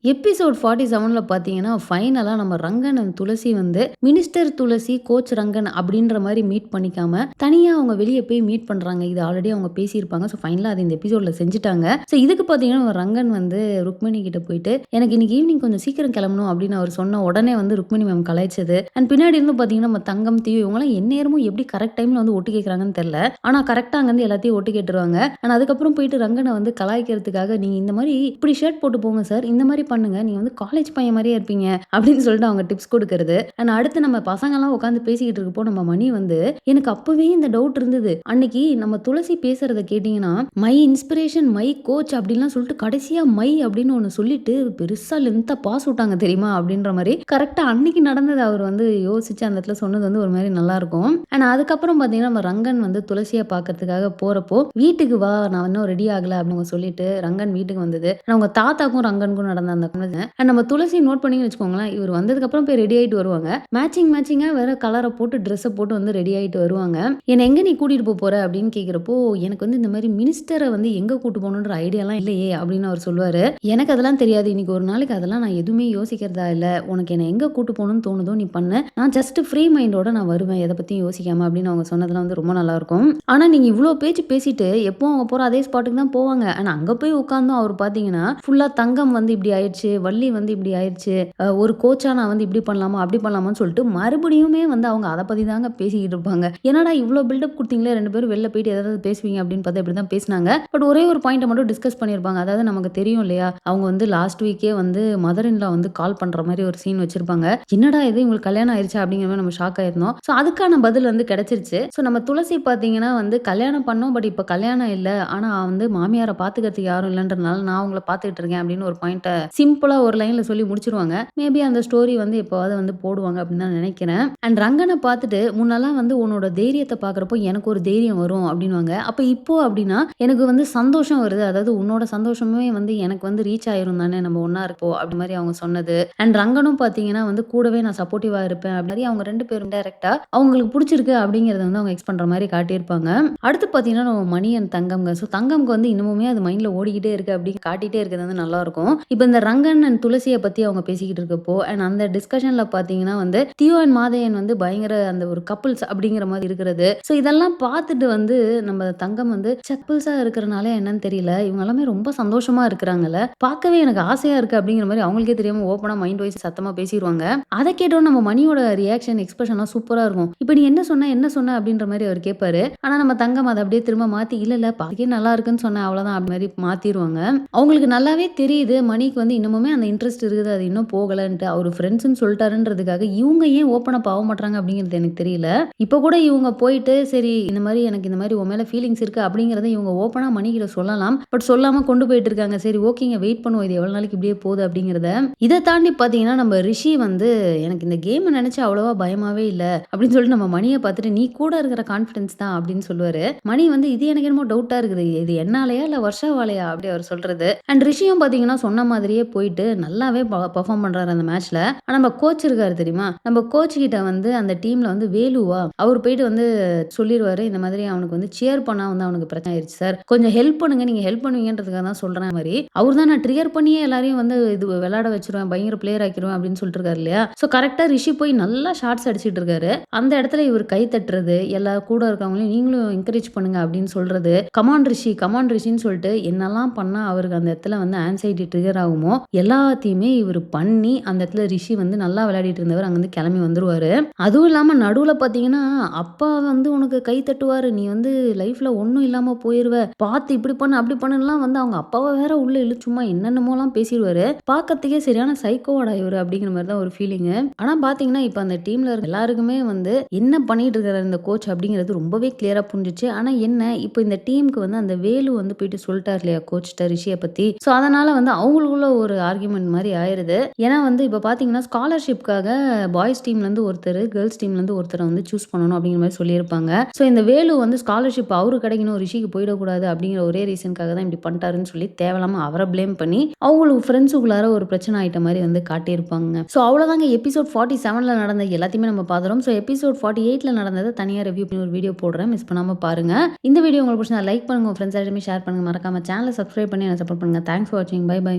Episode 47ல பார்த்தீங்கன்னா, ஃபைனலா நம்ம ரங்கன் அண்ட் துளசி வந்து மினிஸ்டர் துளசி, கோச் ரங்கன் அப்படின்ற மாரி மீட் பண்ணிக்காம, தனியா அவங்க வெளிய போய் மீட் பண்றாங்க. இது ஆல்ரெடி அவங்க பேசியிருப்பாங்க. ஸோ ஃபைனலா அது இந்த எபிசோட்ல செஞ்சுட்டாங்க. ஸோ இதுக்கு பார்த்தீங்கன்னா, ரங்கன் வந்து ருக்மிணி கிட்ட போயிட்டு, "எனக்கு இன்னைக்கு ஈவினிங் கொஞ்சம் சீக்கிரம் கிளம்பணும்" அப்படின்னு அவர் சொன்ன உடனே வந்து ருக்மிணி மேம் கலாய்ச்சது. அண்ட் பின்னாடி இருந்து பார்த்தீங்கன்னா, நம்ம தங்கம், தீயு இவங்கலாம் எந்நேரமும் எப்படி கரெக்ட் டைம்ல வந்து ஒட்டு கேட்கறாங்கன்னு தெரியல. ஆனா கரெக்ட்டா அங்கருந்து எல்லாத்தையும் ஒட்டு கேட்டுருவாங்க. அண்ட் அதுக்கப்புறம் போயிட்டு ரங்கன வந்து கலாய்க்கிறதுக்காக, "நீங்க இந்த மாரி இப்படி ஷர்ட் போட்டு போங்க சார். இந்த மாரி பண்ணுங்க. நீங்க வந்து காலேஜ் பையன் மாரியே இருப்பீங்க" அப்படின்னு சொல்லிட்டு அவங்க டிப்ஸ் குடுக்கறது. அண்ட் அடுத்து நம்ம பசங்கலாம் உட்காந்து பேசிக்கிட்டு இருக்கப்போ, நம்ம மணி வந்து, "எனக்கு அப்பவே இந்த டவுட் இருந்தது. அன்னைக்கு நம்ம துளசி பேசுறத கேட்டீங்கன்னா, மை இன்ஸ்பிரேஷன், மை கோச் அப்படின்லாம் சொல்லிட்டு கடைசியா மை அப்படின்னு ஒண்ணு சொல்லிட்டு பெருசா லென்த்தா பாஸ் விட்டாங்க தெரியுமா?" அப்படின்ற மாரி கரெக்ட்டா அன்னைக்கு நடந்தது அவர் வந்து யோசிச்சு அந்த இடத்துல சொன்னது வந்து ஒரு மாரி நல்லாருக்கும். அண்ட் அதுக்கப்புறம் பார்த்தீங்கன்னா, நம்ம ரங்கன் வந்து துளசிய பார்க்கறதுக்காக போறப்போ, "வீட்டுக்கு வா, நான் இன்னும் ரெடி ஆகல" அப்படின்னு சொல்லிட்டு ரங்கன் வீட்டுக்கு வந்தது. அவங்க தாத்தாக்கும் ரங்கனுக்கும் நடந்த அந்த conversation. அண்ட் நம்ம துளசி நோட் பண்ணீங்கன்னு வச்சுக்கோங்களேன், இவர் வந்ததுக்கப்புறம் போய் ரெடி ஆயிட்டு வருவாங்க. மேட்சிங்கா வேற கலர போட்டு ட்ரெஸ்ஸ போட்டு வந்து ரெடி ஆயிட்டு வருவாங்க. "என்ன எங்க நீ கூட்டிட்டு போற?" அப்படின்னு கேட்கிறப்போ, "எனக்கு வந்து இந்த மாரி மினிஸ்டர வந்து எங்க கூட்டு போகணுன்ற ஐடியாலாம் இல்லையே" அப்படின்னு அவர் சொல்லுவாரு. "எனக்கு அதெல்லாம் தெரியாது. இன்னைக்கு ஒரு நாளைக்கு அதெல்லாம் நான் எதுவுமே யோசிக்கிறதா இல்ல. உனக்கு என்ன எங்க கூட்டு போகணும்னு தோணுதோ நீ பண்ணு. நான் ஜஸ்ட் ஃப்ரீ மைண்டோட நான் வருவேன். எத பத்தியும் யோசிக்காம" அப்படின்னு அவங்க சொன்னதெல்லாம் வந்து ரொம்ப நல்லாருக்கும். ஆனா நீங்க இவ்ளோ பேச்சு பேசிட்டு, எப்பவும் அவங்க போற அதே ஸ்பாட்டுக்கு தான் போவாங்க. ஆனா அங்க போய் உட்கார்ந்தும் அவர் பார்த்தீங்கன்னா, ஃபுல்லா தங்கம் வந்து இப்படி ஆயிடுச்சு, வள்ளி வந்து இப்படி ஆயிடுச்சு, ஒரு கோச்சா நான் வந்து இப்படி பண்ணலாமா, அப்படி பண்ணலாமான்னு சொல்லிட்டு மறுபடியுமே வந்து அவங்க அத பத்தி தாங்க பேசிக்கிட்டு இருப்பாங்க. என்னடா இவ்ளோ பில்டப் குடுத்தீங்களே 2 பேரும் வெளில போயிட்டு ஏதாவது பேசுவீங்க அப்படின்னு பார்த்தா இப்படி தான் பேசினாங்க. பட் ஒரே ஒரு பாயிண்ட்ட மட்டும் டிஸ்கஸ் பண்ணியிருப்பாங்க. அதாவது நமக்கு தெரியும் இல்லையா? அவங்க வந்து லாஸ்ட் வீக்கே வந்து மதர் இன் லா வந்து கால் பண்ற மாரி ஒரு சீன் வச்சிருப்பாங்க. என்னடா இது இவங்களுக்கு கல்யாணம் ஆயிருச்சா? அப்படிங்கிற மாரி நம்ம ஷாக் ஆயிருந்தோம். ஸோ அதுக்கான பதில் வந்து கிடைச்சிருச்சு. ஸோ நம்ம துளசி பார்த்தீங்கன்னா வந்து கல்யாணம் பண்ணோம். பட் இப்ப கல்யாணம் இல்ல. ஆனா வந்து மாமியார பார்த்துக்கிறதுக்கு யாரும் இல்லன்றனால நான் உங்கள பார்த்துக்கிட்டு இருக்கேன் அப்படின்னு ஒரு பாயிண்ட்ட சிம்பிளா ஒரு லைன்ல சொல்லி முடிச்சிருவாங்க. மேபி அந்த ஸ்டோரி வந்து எப்பவாவது வந்து போடுவாங்க அப்படின்னு தான் நினைக்கிறேன். அண்ட் ரங்கன பார்த்துட்டு முன்னலாம் வந்து உன்னோட தைரியத்த பார்க்குறப்போ எனக்கு ஒரு தைரியம் வரும் அப்படின்னுவாங்க. அப்ப இப்போ அப்படின்னா எனக்கு வந்து சந்தோஷம் வருது. அதாவது உன்னோட சந்தோஷமே வந்து எனக்கு வந்து ரீச் ஆயிரும் தானே நம்ம ஒண்ணா இருப்போம் அப்படி மாரி அவங்க சொன்னது. அண்ட் ரங்கனும் பார்த்தீங்கன்னா வந்து கூடவே நான் சப்போர்ட்டிவா இருப்பேன் அப்படி அவங்க 2 பேரும் டைரக்ட்டா அவங்களுக்கு புடிச்சிருக்கு அப்படிங்கிறத வந்து அவங்க எக்ஸ் பண்ற மாரி காட்டியிருப்பாங்க. அடுத்து பார்த்தீங்கன்னா நம்ம மணி அண்ட் தங்கம்ங்க. ஸோ தங்கம்க்கு வந்து இன்னமுமே அது மைண்ட்ல ஓடிக்கிட்டே இருக்கு அப்படி காட்டிட்டே இருக்கிறது வந்து நல்லாருக்கும். இப்ப இந்த ரங்கன் அண்ட் துளசிய பத்தி அவங்க பேசிக்கிட்டு இருக்கப்போ, அண்ட் அந்த டிஸ்கஷன்ல பார்த்தீங்கன்னா வந்து தியோ அண்ட் மாதேயன் வந்து பயங்கர அந்த ஒரு கப்பிள்ஸ் அப்படிங்கிற மாரி இருக்கிறது. ஸோ இதெல்லாம் பார்த்துட்டு வந்து நம்ம தங்கம் வந்து கப்பிள்ஸா இருக்கிறனால என்னன்னு தெரியல. இவங்க எல்லாமே ரொம்ப சந்தோஷமா இருக்கிறாங்கல்ல. பார்க்கவே எனக்கு ஆசையா இருக்கு அப்படிங்கிற மாரி அவங்களுக்கே தெரியாம ஓப்பனா மைண்ட் வைஸ் சத்தமா பேசிருவாங்க. அத கேட்டோனே நம்ம மணியோட ரியாக்ஷன், எக்ஸ்பிரஷன்லாம் சூப்பரா இருக்கும். "இப்ப நீ என்ன சொன்ன? என்ன சொன்ன?" அப்படின்ற மாரி அவர் கேட்பாரு. ஆனா நம்ம தங்கம் அத அப்படியே திரும்ப மாத்தி, "இல்ல இல்ல பார்க்கவே நல்லா இருக்குன்னு சொன்னேன் அவ்வளோதான்" அப்படி மாரி மாத்திருவாங்க. அவங்களுக்கு நல்லாவே தெரியுது மணிக்கு வந்து இன்னமுமே அந்த இன்ட்ரெஸ்ட் இருக்குது. அது இன்னும் போகலன்ட்டு. அவரு ஃப்ரெண்ட்ஸ்ன்னு சொல்லிட்டாருன்றதுக்காக இவங்க ஏன் ஓப்பன் அப் ஆக மாட்றாங்க அப்படிங்கிறது எனக்கு தெரியல. இப்ப கூட இவங்க போயிட்டு சரி இந்த மாரி எனக்கு இந்த மாரி உன் மேல ஃபீலிங்ஸ் இருக்கு அப்படிங்கிறத இவங்க ஓப்பனா மணிக்கிட்ட சொல்லலாம். பட் சொல்லாம கொண்டு போயிட்டு இருக்காங்க. சரி ஓகேங்க வெயிட் பண்ணுவோம். இது எவ்வளவு நாளைக்கு இப்படியே போகுது அப்படிங்கிறத. இத தாண்டி பார்த்தீங்கன்னா நம்ம ரிஷி வந்து எனக்கு இந்த கேம் நினைச்சு அவ்வளவா பயமாவே இல்ல அப்படின்னு சொல்லிட்டு நம்ம மணிய பார்த்துட்டு நீ கூட இருக்கிற கான்ஃபிடன்ஸ் தான் அப்படின்னு சொல்லுவாரு. மணி வந்து இது எனக்கு என்னமோ டவுட்டா இருக்குது. இது என்னாலயா இல்ல வர்ஷாவாலயா அப்படி அவர் சொல்றது. அண்ட் ரிஷியும் பார்த்தீங்கன்னா சொன்ன மாதிரியே போயிட்டு நல்லாவே பெர்ஃபார்ம் பண்றாரு அந்த மேட்ச்ல. ஆனா நம்ம கோச் இருக்காரு தெரியுமா? நம்ம கோச் கிட்ட வந்து அந்த டீம்ல வந்து வேலுவா அவர் போயிட்டு வந்து சொல்லிருவாரு. இந்த மாதிரி அவனுக்கு வந்து சியர் பண்ணா வந்து அவனுக்கு பிரச்சனை ஆயிருச்சு சார். கொஞ்சம் ஹெல்ப் பண்ணுங்க. நீங்க ஹெல்ப் பண்ணுவீங்கன்றதுக்காக தான் சொல்றேன் மாரி. அவர் தான் நான் ட்ரிகர் பண்ணியே எல்லாரையும் வந்து இது விளையாட வச்சுருவேன். பயங்கர பிளேயர் ஆக்கிருவேன் அப்படின்னு சொல்லிட்டு இருக்காரு இல்லையா? ஸோ கரெக்ட்டா ரிஷி போய் நல்லா ஷாட்ஸ் அடிச்சிட்டு இருக்காரு. அந்த இடத்துல இவர் கை தட்டுறது, எல்லா கூட இருக்கவங்களையும் நீங்களும் என்கரேஜ் பண்ணுங்க அப்படின்னு சொல்றது. கமான் ரிஷி, கமான் ரிஷின்னு சொல்லிட்டு என்னெல்லாம் பண்ணா அவருக்கு அந்த இடத்துல வந்து ஆன்சைட்டி ட்ரிகர் ஆகுமோ எல்லாத்தையுமே இவர் பண்ணி அந்த இடத்துல ரிஷி வந்து நல்லா விளையாடிட்டு இருந்தவர் அங்கிருந்து கிளம்பி வந்துருவாரு. அதுவும் இல்லாம நடுவுல பார்த்தீங்கன்னா, அப்பா வந்து உனக்கு கை தட்டுவாரு. நீ வந்து லைஃப்ல ஒண்ணும் இல்லாம போயிருவ. பார்த்து இப்படி பண்ணு, அப்படி பண்ணுலாம் வந்து அவங்க அப்பாவ வேற உள்ள இழுத்து சும்மா என்னென்னமோலாம் பேசிருவாரு. பார்க்கறதுக்கே சரியான சைக்கோவாடா இவரு அப்படிங்கிற மாரி தான் ஒரு ஃபீலிங்கு. ஆனா பார்த்தீங்கன்னா, இப்ப அந்த டீம்ல இருக்க எல்லாருக்குமே வந்து என்ன பண்ணிட்டு இருக்காரு இந்த கோச் அப்படிங்கிறது ரொம்பவே கிளியரா புரிஞ்சுச்சு. ஆனா என்ன, இப்ப இந்த டீமுக்கு வந்து அந்த வேலு வந்து போயிட்டு சொல்லிட்டாரு இல்லையா கோச்ட்ட ரிஷிய பத்தி. ஸோ அதனால வந்து அவங்களுக்குள்ள ஒரு ஆர்கியூமெண்ட் மாரி ஆயிருது. ஏன்னா வந்து இப்ப பார்த்தீங்கன்னா, ஸ்காலர்ஷிப்காக பாய்ஸ் டீம்லேருந்து ஒருத்தரு, கேர்ள்ஸ் டீம்லேருந்து ஒருத்தர வந்து சூஸ் பண்ணணும் அப்படிங்கிற மாரி சொல்லியிருப்பாங்க. ஸோ இந்த வேலு வந்து ஸ்காலர்ஷிப் அவருக்கு கிடைக்கணும், ரிஷிக்கு போயிடக்கூடாது அப்படிங்கிற ஒரே ரீசனுக்காக தான் இப்படி பண்ணிட்டாருன்னு சொல்லி தேவையில்லாம அவர ப்ளேம் பண்ணி அவங்களுக்கு ஃப்ரெண்ட்ஸுக்குள்ளார ஒரு பிரச்சனை ஆயிட்ட மாரி வந்து காட்டியிருப்பாங்க. ஸோ அவ்வளோதாங்க எபிசோட் 47ல நடந்த எல்லாத்தையுமே நம்ம பார்த்துறோம். ஸோ எபிசோட் 48ல நடந்தத தனியா ரிவ்யூ பண்ணி ஒரு வீடியோ போடுறேன். மிஸ் பண்ணாம பாருங்க. இந்த வீடியோ உங்களுக்கு பிடிச்சிருந்தா லைக் பண்ணுங்க, உங்க ஃப்ரெண்ட்ஸ் எல்லாருமே ஷேர் பண்ணுங்க. மறக்காம சேனலை சப்ஸ்கிரைப் பண்ணி என்ன சப்போர்ட் பண்ணுங்க. தேங்க்ஸ் ஃபார் வாட்சிங். Bye by.